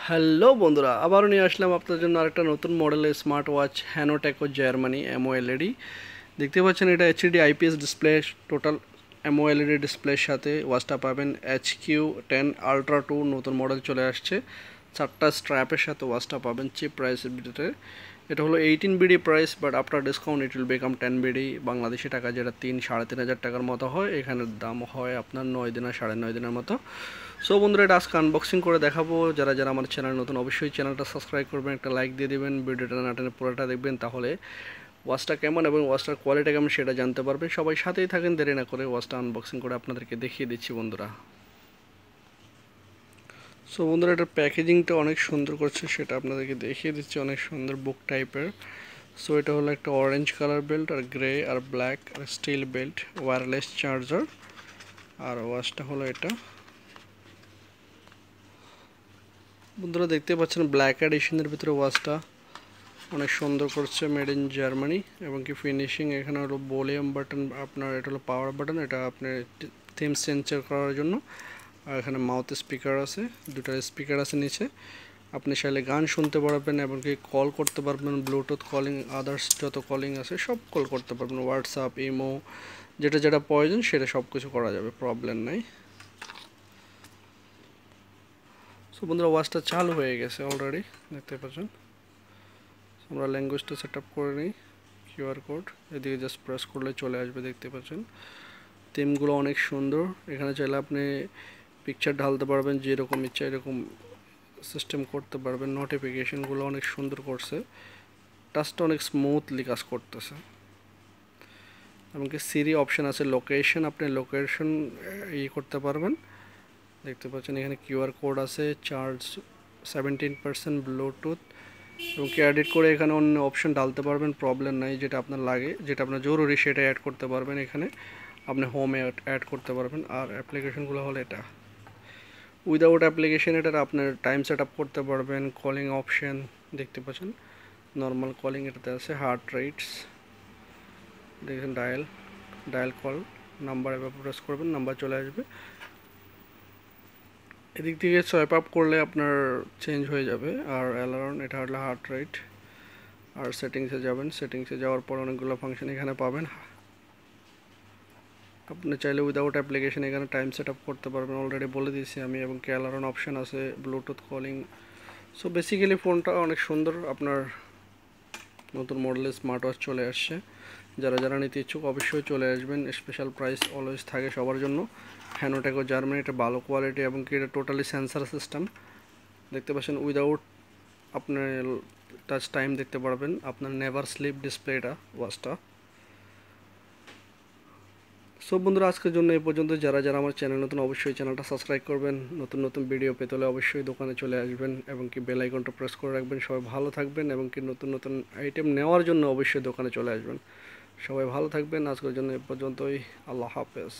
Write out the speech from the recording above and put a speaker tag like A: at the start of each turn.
A: Hello বন্ধুরা, আবারও নিয়ে আসলাম আপনাদের জন্য আরেকটা নতুন মডেলের স্মার্ট ওয়াচ হ্যানোটেকো জার্মানি এমওএলইডি। দেখতে পাচ্ছেন এটা এইচডি আইপিএস ডিসপ্লে, টোটাল এমওএলইডি ডিসপ্লের সাথে ওয়াচটা পাবেন। HQ10 আলট্রা 2 নতুন মডেল চলে আসছে, 4টা স্ট্র্যাপের সাথে ওয়াচটা পাবেন চিপ প্রাইসের ভিতরে। এটা হলো 18 BD price, but after discount it will become 10 BD Bangladeshi টাকা, যেটা 3-3.5 হাজার টাকার মতো হয়। এখানের দাম হয় আপনার 9 দিন আর 9.5 দিনের মতো। সো বন্ধুরা, এটা আজকে আনবক্সিং করে দেখাবো। যারা যারা আমার চ্যানেল নতুন, অবশ্যই চ্যানেলটা সাবস্ক্রাইব করবেন, একটা লাইক দিয়ে দিবেন, ভিডিওটা না টেনে পুরোটা দেখবেন, তাহলে ওয়াচটা কেমন এবং ওয়াচটার কোয়ালিটি কেমন সেটা জানতে পারবেন। সবাই সাথেই থাকেন, দেরি না করে ওয়াচটা আনবক্সিং করে আপনাদেরকে দেখিয়ে দিচ্ছি বন্ধুরা। সো বন্ধুরা, এটার প্যাকেজিংটা অনেক সুন্দর করছে, সেটা আপনাদেরকে দেখিয়ে দিচ্ছি। অনেক সুন্দর বুক টাইপের। সো এটা হলো একটা অরেঞ্জ কালার বেল্ট, আর গ্রে আর ব্ল্যাক আর স্টিল বেল্ট, ওয়্যারলেস চার্জার। আর ওয়াচটা হলো এটা বন্ধুরা, দেখতে পাচ্ছেন ব্ল্যাক এডিশনের ভিতরে ওয়াচটা অনেক সুন্দর করছে, মেড ইন জার্মানি। এবং কি ফিনিশিং এখানে হলো ভলিউম বাটন, আপনার এটা হলো পাওয়ার বাটন, এটা আপনার থিম সেন্সর করার জন্য। আর এখানে মাউথ স্পিকার আছে, দুটো স্পিকার আছে নিচে। আপনি চাইলে গান শুনতে পারবেন এবং কি কল করতে পারবেন, ব্লুটুথ কলিং, আদার্স যত কলিং আছে সব কল করতে পারবেন, হোয়াটসঅ্যাপ, ইমো, যেটা যেটা প্রয়োজন সেটা সব কিছু করা যাবে, প্রবলেম নাই। সো বন্ধুরা, ওয়াচটা চালু হয়ে গেছে অলরেডি, দেখতে পাচ্ছেন। আমরা ল্যাঙ্গুয়েজটা সেট আপ করে নিই। কিউআর কোড এদিকে জাস্ট প্রেস করলে চলে আসবে, দেখতে পাচ্ছেন। থিমগুলো অনেক সুন্দর, এখানে চাইলে আপনি পিকচার ঢালতে পারবেন, যেরকম ইচ্ছা এরকম সিস্টেম করতে পারবেন। নোটিফিকেশনগুলো অনেক সুন্দর করছে, টাচটা অনেক স্মুথলি কাজ করতেছে। এমনকি সিরি অপশান আছে, লোকেশন, আপনি লোকেশন করতে পারবেন। দেখতে পাচ্ছেন এখানে কিউআর কোড আছে, চার্জ 17%, ব্লুটুথ, এবং কি এডিট করে এখানে অন্য অপশন ডালতে পারবেন, প্রবলেম নাই। যেটা আপনার লাগে, যেটা আপনার জরুরি সেটা অ্যাড করতে পারবেন। এখানে আপনি হোমে অ্যাড করতে পারবেন। আর অ্যাপ্লিকেশনগুলো হলো এটা উইদাউট অ্যাপ্লিকেশন, এটার আপনার টাইম সেট আপ করতে পারবেন। কলিং অপশন দেখতে পাচ্ছেন, নর্মাল কলিং এটাতে আছে, হার্ট রেটস দেখেন, ডায়াল কল নাম্বার, এবার প্রেস করবেন, নাম্বার চলে আসবে। এদিক থেকে সোয়াইপ আপ করলে আপনার চেঞ্জ হয়ে যাবে। আর অ্যালার্ম, এটা হলো হার্ট রেট। আর সেটিংসে যাবেন, সেটিংসে যাওয়ার পর অনেকগুলো ফাংশন এখানে পাবেন। আপনি চাইলে উইদাউট অ্যাপ্লিকেশন এখানে টাইম সেট আপ করতে পারবেন, অলরেডি বলে দিয়েছি আমি। এবং কি অ্যালার্ম অপশান আছে, ব্লুটুথ কলিং। সো বেসিক্যালি ফোনটা অনেক সুন্দর। আপনার নতুন মডেলের স্মার্ট ওয়াচ চলে আসছে, যারা যারা নিতে ইচ্ছুক অবশ্যই চলে আসবেন। স্পেশাল প্রাইস অলওয়েজ থাকে সবার জন্য। হ্যানোটেকো জার্মানি, এটা ভালো কোয়ালিটি এবং কি এটা টোটালি সেন্সার সিস্টেম। দেখতে পাচ্ছেন উইদাউট আপনার টাচ টাইম দেখতে পারবেন, আপনার নেভার স্লিপ ডিসপ্লেটা ওয়াচটা। সব বন্ধুরা, আজকের জন্য এই পর্যন্ত। যারা যারা আমার চ্যানেল নতুন, অবশ্যই চ্যানেলটা সাবস্ক্রাইব করবেন। নতুন নতুন ভিডিও পেতে হলে অবশ্যই দোকানে চলে আসবেন এবং কি বেল আইকনটা প্রেস করে রাখবেন। সবাই ভালো থাকবেন এবং কি নতুন নতুন আইটেম নেওয়ার জন্য অবশ্যই দোকানে চলে আসবেন। সবাই ভালো থাকবেন। আজকের জন্য এই পর্যন্তই। আল্লাহ হাফেজ।